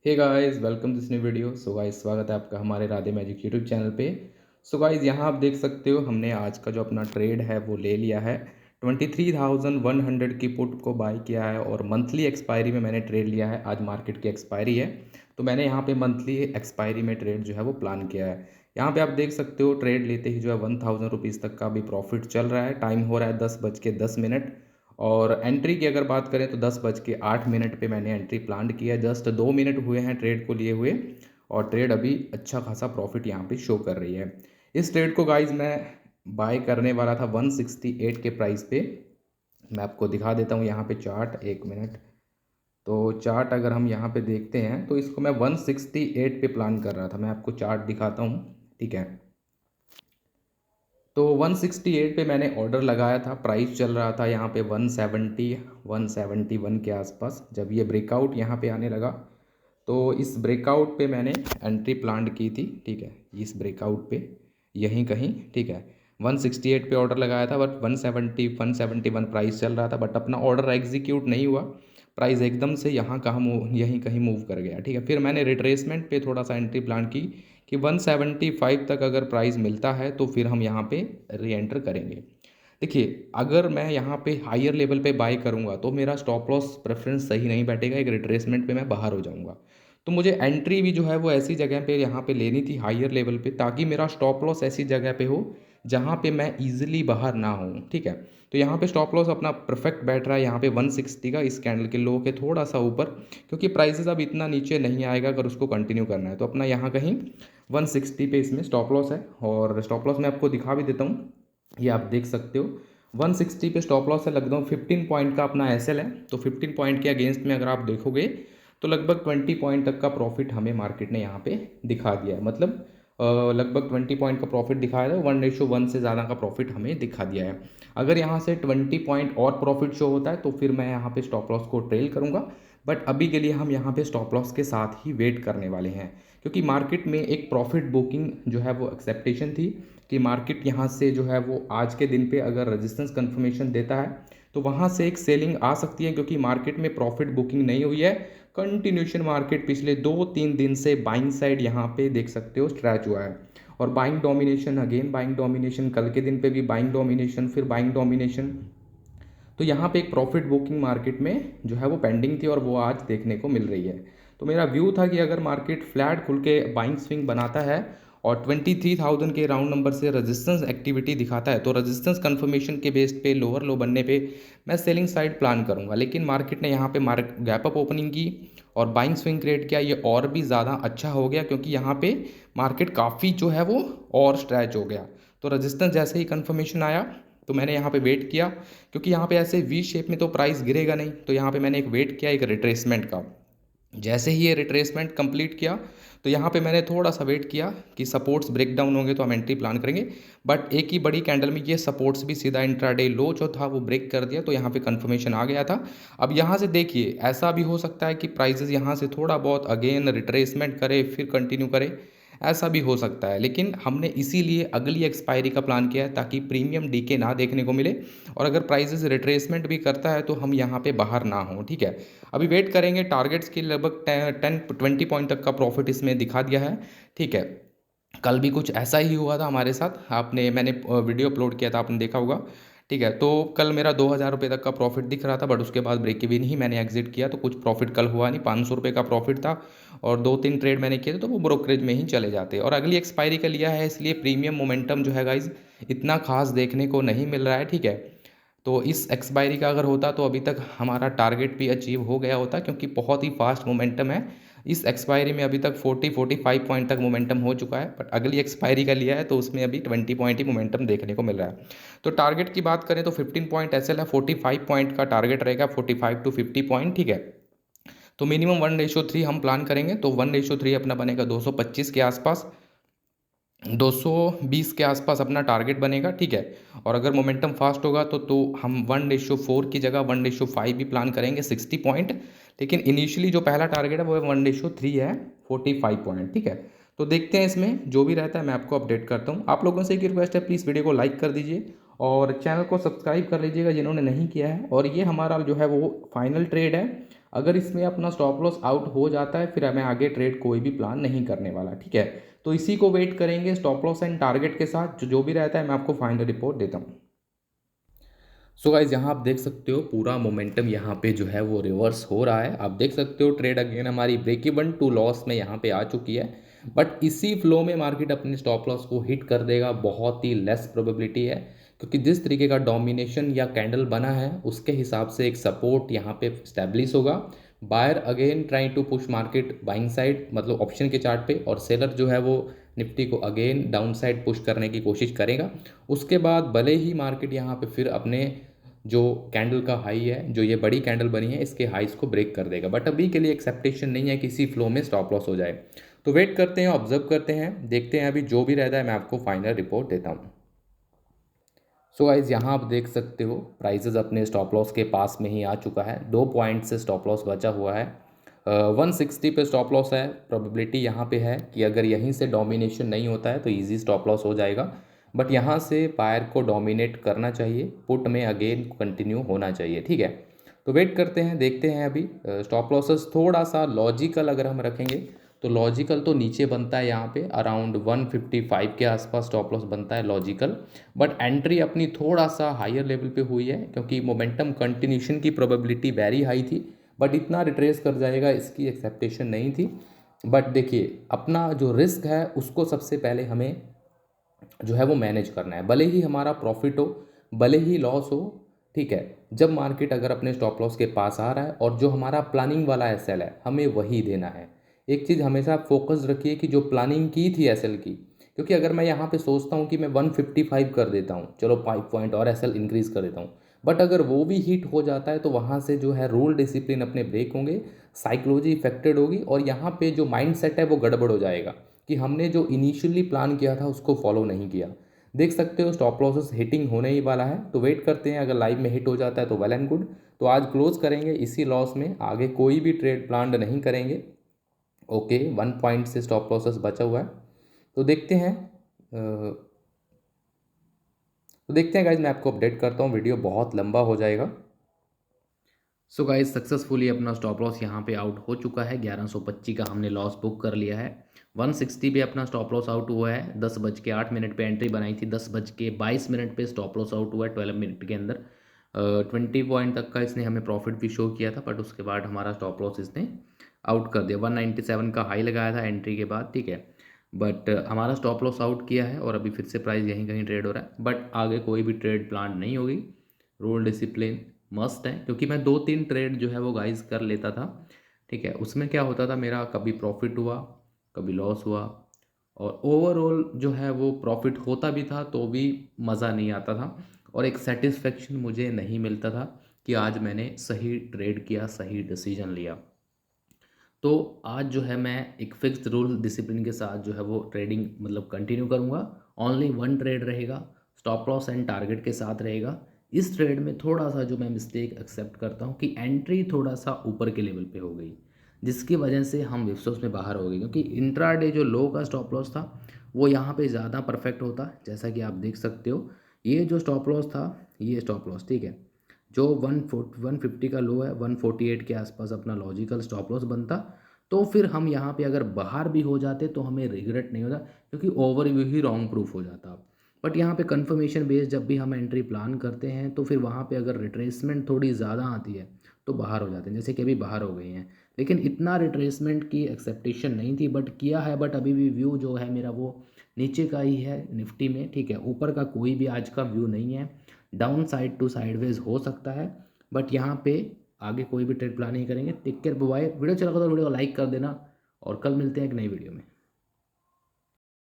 Hey guys, welcome this new video. So guys, स्वागत है आपका हमारे राधे मैजिक यूट्यूब चैनल पे। सो गाइस, यहाँ आप देख सकते हो हमने आज का जो अपना ट्रेड है वो ले लिया है। 23,100 की पुट को बाय किया है और मंथली एक्सपायरी में मैंने ट्रेड लिया है। आज मार्केट की एक्सपायरी है तो मैंने यहाँ पे मंथली एक्सपायरी में ट्रेड जो है वो प्लान किया है। यहाँ पे आप देख सकते हो ट्रेड लेते ही जो है 1,000 रुपीज़ तक का भी प्रॉफिट चल रहा है। टाइम हो रहा है 10:10 और एंट्री की अगर बात करें तो 10:08 पे मैंने एंट्री प्लान किया। जस्ट 2 मिनट हुए हैं ट्रेड को लिए हुए और ट्रेड अभी अच्छा खासा प्रॉफिट यहाँ पे शो कर रही है। इस ट्रेड को गाइज मैं बाय करने वाला था 168 के प्राइस पे। मैं आपको दिखा देता हूँ यहाँ पे चार्ट, 1 मिनट। तो चार्ट अगर हम यहाँ पे देखते हैं तो इसको मैं 168 पे प्लान कर रहा था। मैं आपको चार्ट दिखाता हूँ, ठीक है। तो 168 पे मैंने ऑर्डर लगाया था। प्राइस चल रहा था यहाँ पे 171 के आसपास। जब ये ब्रेकआउट यहाँ पे आने लगा तो इस ब्रेकआउट पे मैंने एंट्री प्लान की थी, ठीक है। इस ब्रेकआउट पे यहीं कहीं, ठीक है। 168 पे ऑर्डर लगाया था बट 171 प्राइस चल रहा था, बट अपना ऑर्डर एग्जीक्यूट नहीं हुआ। प्राइस एकदम से यहाँ कहाँ मूव, यहीं कहीं मूव कर गया, ठीक है। फिर मैंने रिट्रेसमेंट पे थोड़ा सा एंट्री प्लान की कि 175 तक अगर प्राइस मिलता है तो फिर हम यहाँ पे री एंटर करेंगे। देखिए, अगर मैं यहाँ पे हायर लेवल पे बाय करूँगा तो मेरा स्टॉप लॉस प्रेफरेंस सही नहीं बैठेगा, एक रिट्रेसमेंट पे मैं बाहर हो जाऊँगा। तो मुझे एंट्री भी जो है वो ऐसी जगह पे यहाँ पे लेनी थी हायर लेवल पे, ताकि मेरा स्टॉप लॉस ऐसी जगह पे हो जहाँ पे मैं ईजिली बाहर ना हूँ, ठीक है। तो यहाँ पे स्टॉप लॉस अपना परफेक्ट बैठ रहा है यहाँ पे 160 का, इस कैंडल के लो के थोड़ा सा ऊपर, क्योंकि प्राइसेस अब इतना नीचे नहीं आएगा अगर उसको कंटिन्यू करना है। तो अपना यहाँ कहीं 160 पे इसमें स्टॉप लॉस है। और स्टॉप लॉस मैं आपको दिखा भी देता हूँ, ये आप देख सकते हो। 160 पे स्टॉप लॉस है, लगभग 15 पॉइंट का अपना एसएल है। तो 15 पॉइंट के अगेंस्ट में अगर आप देखोगे तो लगभग 20 पॉइंट तक का प्रॉफिट हमें मार्केट ने यहाँ पे दिखा दिया है। मतलब लगभग 20 पॉइंट का प्रॉफिट दिखाया है, 1:1 से ज़्यादा का प्रॉफिट हमें दिखा दिया है। अगर यहाँ से 20 पॉइंट और प्रॉफिट शो होता है तो फिर मैं यहाँ पे स्टॉप लॉस को ट्रेल करूँगा। बट अभी के लिए हम यहाँ पे स्टॉप लॉस के साथ ही वेट करने वाले हैं, क्योंकि मार्केट में एक प्रॉफिट बुकिंग जो है वो एक्सेप्टेशन थी कि मार्केट यहाँ से जो है वो आज के दिन पे अगर रेजिस्टेंस कंफर्मेशन देता है तो वहाँ से एक सेलिंग आ सकती है, क्योंकि मार्केट में प्रॉफिट बुकिंग नहीं हुई है। कंटिन्यूशन मार्केट पिछले 2-3 दिन से बाइंग साइड यहाँ पे देख सकते हो स्ट्रैच हुआ है, और buying domination, again buying domination, कल के दिन पे भी बाइंग डोमिनेशन, फिर बाइंग डोमिनेशन। तो यहाँ पे एक प्रॉफिट बुकिंग मार्केट में जो है वो पेंडिंग थी और वो आज देखने को मिल रही है। तो मेरा व्यू था कि अगर मार्केट फ्लैट खुल के बाइंग स्विंग बनाता है और 23,000 के राउंड नंबर से रेजिस्टेंस एक्टिविटी दिखाता है तो रेजिस्टेंस कंफर्मेशन के बेस पे लोअर लो बनने पे मैं सेलिंग साइड प्लान करूंगा। लेकिन मार्केट ने यहाँ पे गैप अप ओपनिंग की और बाइंग स्विंग क्रिएट किया, ये और भी ज़्यादा अच्छा हो गया, क्योंकि यहाँ पे मार्केट काफ़ी जो है वो और स्ट्रैच हो गया। तो रेजिस्टेंस जैसे ही कंफर्मेशन आया तो मैंने यहाँ पे वेट किया, क्योंकि यहाँ पे ऐसे वी शेप में तो प्राइस गिरेगा नहीं। तो यहाँ पे मैंने एक वेट किया एक रिट्रेसमेंट का। जैसे ही ये रिट्रेसमेंट कंप्लीट किया तो यहाँ पे मैंने थोड़ा सा वेट किया कि सपोर्ट्स ब्रेक डाउन होंगे तो हम एंट्री प्लान करेंगे। बट एक ही बड़ी कैंडल में ये सपोर्ट्स भी सीधा इंट्राडे लो जो था वो ब्रेक कर दिया, तो यहाँ पे कंफर्मेशन आ गया था। अब यहाँ से देखिए, ऐसा भी हो सकता है कि प्राइसेस यहाँ से थोड़ा बहुत अगेन रिट्रेसमेंट करे फिर कंटिन्यू करे, ऐसा भी हो सकता है। लेकिन हमने इसीलिए अगली एक्सपायरी का प्लान किया है ताकि प्रीमियम डीके ना देखने को मिले, और अगर प्राइसेस रिट्रेसमेंट भी करता है तो हम यहाँ पे बाहर ना हों, ठीक है। अभी वेट करेंगे। टारगेट्स के लगभग 10-20 पॉइंट तक का प्रॉफिट इसमें दिखा दिया है, ठीक है। कल भी कुछ ऐसा ही हुआ था हमारे साथ, मैंने वीडियो अपलोड किया था, आपने देखा होगा, ठीक है। तो कल मेरा 2,000 रुपये तक का प्रॉफिट दिख रहा था, बट उसके बाद ब्रेक इवन ही मैंने एग्जिट किया, तो कुछ प्रॉफिट कल हुआ नहीं। 500 रुपये का प्रॉफिट था और 2-3 ट्रेड मैंने किए थे तो वो ब्रोकरेज में ही चले जाते। और अगली एक्सपायरी का लिया है, इसलिए प्रीमियम मोमेंटम जो है गाइज इतना खास देखने को नहीं मिल रहा है, ठीक है। तो इस एक्सपायरी का अगर होता तो अभी तक हमारा टारगेट भी अचीव हो गया होता, क्योंकि बहुत ही फास्ट मोमेंटम है। इस एक्सपायरी में अभी तक 40-45 पॉइंट तक मोमेंटम हो चुका है, बट अगली एक्सपायरी का लिया है तो उसमें अभी 20 पॉइंट ही मोमेंटम देखने को मिल रहा है। तो टारगेट की बात करें तो 15 पॉइंट एसएल है, 45 पॉइंट का टारगेट रहेगा, 45 to 50 पॉइंट, ठीक है। तो मिनिमम 1:3 हम प्लान करेंगे, तो 1:3 अपना बनेगा 225 के आसपास, 220 के आसपास अपना टारगेट बनेगा, ठीक है। और अगर मोमेंटम फास्ट होगा तो हम 1:4 की जगह 1:5 भी प्लान करेंगे, 60 पॉइंट। लेकिन इनिशियली जो पहला टारगेट है वो 1:3 है, 45 पॉइंट, ठीक है। तो देखते हैं इसमें जो भी रहता है मैं आपको अपडेट करता हूँ। आप लोगों से एक रिक्वेस्ट है, प्लीज़ वीडियो को लाइक कर दीजिए और चैनल को सब्सक्राइब कर लीजिएगा जिन्होंने नहीं किया है। और ये हमारा जो है वो फाइनल ट्रेड है अगर इसमें अपना स्टॉप लॉस आउट हो जाता है फिर हमें आगे ट्रेड कोई भी प्लान नहीं करने वाला, ठीक है। तो इसी को वेट करेंगे स्टॉप लॉस एंड टारगेट के साथ, जो भी रहता है मैं आपको फाइनल रिपोर्ट देता हूँ। सो गाइज यहाँ आप देख सकते हो पूरा मोमेंटम यहाँ पे जो है वो रिवर्स हो रहा है। आप देख सकते हो ट्रेड अगेन हमारी ब्रेक इवन टू लॉस में यहाँ पे आ चुकी है, बट इसी फ्लो में मार्केट अपने स्टॉप लॉस को हिट कर देगा, बहुत ही लेस प्रोबेबिलिटी है, क्योंकि जिस तरीके का डोमिनेशन या कैंडल बना है उसके हिसाब से एक सपोर्ट यहाँ पे स्टैब्लिश होगा। Buyer again trying to push market buying side, मतलब ऑप्शन के चार्ट पे, और सेलर जो है वो निफ्टी को अगेन डाउन साइड पुश करने की कोशिश करेगा। उसके बाद भले ही मार्केट यहाँ पे फिर अपने जो कैंडल का हाई है, जो ये बड़ी कैंडल बनी है, इसके हाइस को ब्रेक कर देगा, बट अभी के लिए एक्सेप्टेशन नहीं है किसी फ्लो में स्टॉप लॉस हो जाए। तो वेट करते हैं, ऑब्जर्व करते हैं, देखते हैं अभी जो भी रहता है मैं आपको फाइनल रिपोर्ट देता हूँ। सो गाइज यहाँ आप देख सकते हो प्राइजेज अपने स्टॉप लॉस के पास में ही आ चुका है, 2 पॉइंट से स्टॉप लॉस बचा हुआ है। 160 पे स्टॉप लॉस है, प्रोबेबिलिटी यहाँ पे है कि अगर यहीं से डोमिनेशन नहीं होता है तो इजी स्टॉप लॉस हो जाएगा, बट यहाँ से बायर को डोमिनेट करना चाहिए, पुट में अगेन कंटिन्यू होना चाहिए, ठीक है। तो वेट करते हैं, देखते हैं अभी स्टॉप लॉसेस थोड़ा सा लॉजिकल अगर हम रखेंगे तो लॉजिकल तो नीचे बनता है यहाँ पे अराउंड 155 के आसपास स्टॉप लॉस बनता है लॉजिकल, बट एंट्री अपनी थोड़ा सा हायर लेवल पे हुई है क्योंकि मोमेंटम कंटिन्यूशन की प्रोबेबिलिटी वेरी हाई थी, बट इतना रिट्रेस कर जाएगा इसकी एक्सेप्टेशन नहीं थी। बट देखिए अपना जो रिस्क है उसको सबसे पहले हमें जो है वो मैनेज करना है, भले ही हमारा प्रॉफिट हो भले ही लॉस हो, ठीक है। जब मार्केट अगर अपने स्टॉप लॉस के पास आ रहा है और जो हमारा प्लानिंग वाला एसएल है हमें वही देना है। एक चीज़ हमेशा फोकस रखिए कि जो प्लानिंग की थी एसएल की, क्योंकि अगर मैं यहाँ पे सोचता हूँ कि मैं 155 कर देता हूँ, चलो 5 पॉइंट और एसएल इंक्रीज कर देता हूँ, बट अगर वो भी हिट हो जाता है तो वहाँ से जो है रूल डिसिप्लिन अपने ब्रेक होंगे, साइकोलॉजी इफेक्टेड होगी, और यहाँ पे जो माइंड सेट है वो गड़बड़ हो जाएगा कि हमने जो इनिशियली प्लान किया था उसको फॉलो नहीं किया। देख सकते हो स्टॉप लॉसेस हिटिंग होने ही वाला है, तो वेट करते हैं, अगर लाइव में हिट हो जाता है तो वेल एंड गुड। तो आज क्लोज करेंगे इसी लॉस में, आगे कोई भी ट्रेड प्लान नहीं करेंगे। ओके 1 पॉइंट से स्टॉप लॉसेस बचा हुआ है, तो देखते हैं गाइज, मैं आपको अपडेट करता हूँ, वीडियो बहुत लंबा हो जाएगा। सो गाइज सक्सेसफुली अपना स्टॉप लॉस यहाँ पे आउट हो चुका है, 1125 का हमने लॉस बुक कर लिया है। 160 पे अपना स्टॉप लॉस आउट हुआ है, 10:08 पे एंट्री बनाई थी, 10:22 पे स्टॉप लॉस आउट हुआ है 12 मिनट के अंदर। 20 पॉइंट तक का इसने हमें प्रॉफिट भी शो किया था, बट उसके बाद हमारा स्टॉप लॉस इसने आउट कर दिया। 197 का हाई लगाया था एंट्री के बाद, ठीक है, बट हमारा स्टॉप लॉस आउट किया है और अभी फिर से प्राइस यहीं कहीं ट्रेड हो रहा है, बट आगे कोई भी ट्रेड प्लान नहीं होगी। रूल डिसिप्लिन मस्ट है, क्योंकि मैं 2-3 ट्रेड जो है वो गाइस कर लेता था, ठीक है। उसमें क्या होता था, मेरा कभी प्रॉफिट हुआ कभी लॉस हुआ, और ओवरऑल जो है वो प्रॉफिट होता भी था तो भी मज़ा नहीं आता था, और एक सेटिस्फेक्शन मुझे नहीं मिलता था कि आज मैंने सही ट्रेड किया, सही डिसीजन लिया। तो आज जो है मैं एक फिक्स्ड रूल डिसिप्लिन के साथ जो है वो ट्रेडिंग मतलब कंटिन्यू करूँगा। ओनली 1 ट्रेड रहेगा, स्टॉप लॉस एंड टारगेट के साथ रहेगा। इस ट्रेड में थोड़ा सा जो मैं मिस्टेक एक्सेप्ट करता हूँ कि एंट्री थोड़ा सा ऊपर के लेवल पे हो गई, जिसकी वजह से हम विप्सोस में बाहर हो गए, क्योंकि इंट्राडे जो लो का स्टॉप लॉस था वो यहाँ पे ज़्यादा परफेक्ट होता, जैसा कि आप देख सकते हो। ये जो स्टॉप लॉस था, ये स्टॉप लॉस, ठीक है, जो 150 का लो है, 148 के आसपास अपना लॉजिकल स्टॉप लॉस बनता, तो फिर हम यहाँ पे अगर बाहर भी हो जाते तो हमें रिग्रेट नहीं होता, क्योंकि ओवरव्यू ही रॉन्ग प्रूफ हो जाता। बट यहाँ पे कंफर्मेशन बेस्ड जब भी हम एंट्री प्लान करते हैं तो फिर वहाँ पे अगर रिट्रेसमेंट थोड़ी ज़्यादा आती है तो बाहर हो जाते हैं, जैसे कि अभी बाहर हो गए हैं। लेकिन इतना रिट्रेसमेंट की एक्सेप्टेशन नहीं थी, बट किया है, बट अभी भी व्यू जो है मेरा वो नीचे का ही है निफ्टी में, ठीक है। ऊपर का कोई भी आज का व्यू नहीं है, डाउन साइड टू साइडवेज हो सकता है, बट यहाँ पे आगे कोई भी ट्रेड प्लान नहीं करेंगे। Take care, bye. वीडियो चला तो वीडियो को लाइक कर देना, और कल मिलते हैं एक नई वीडियो में।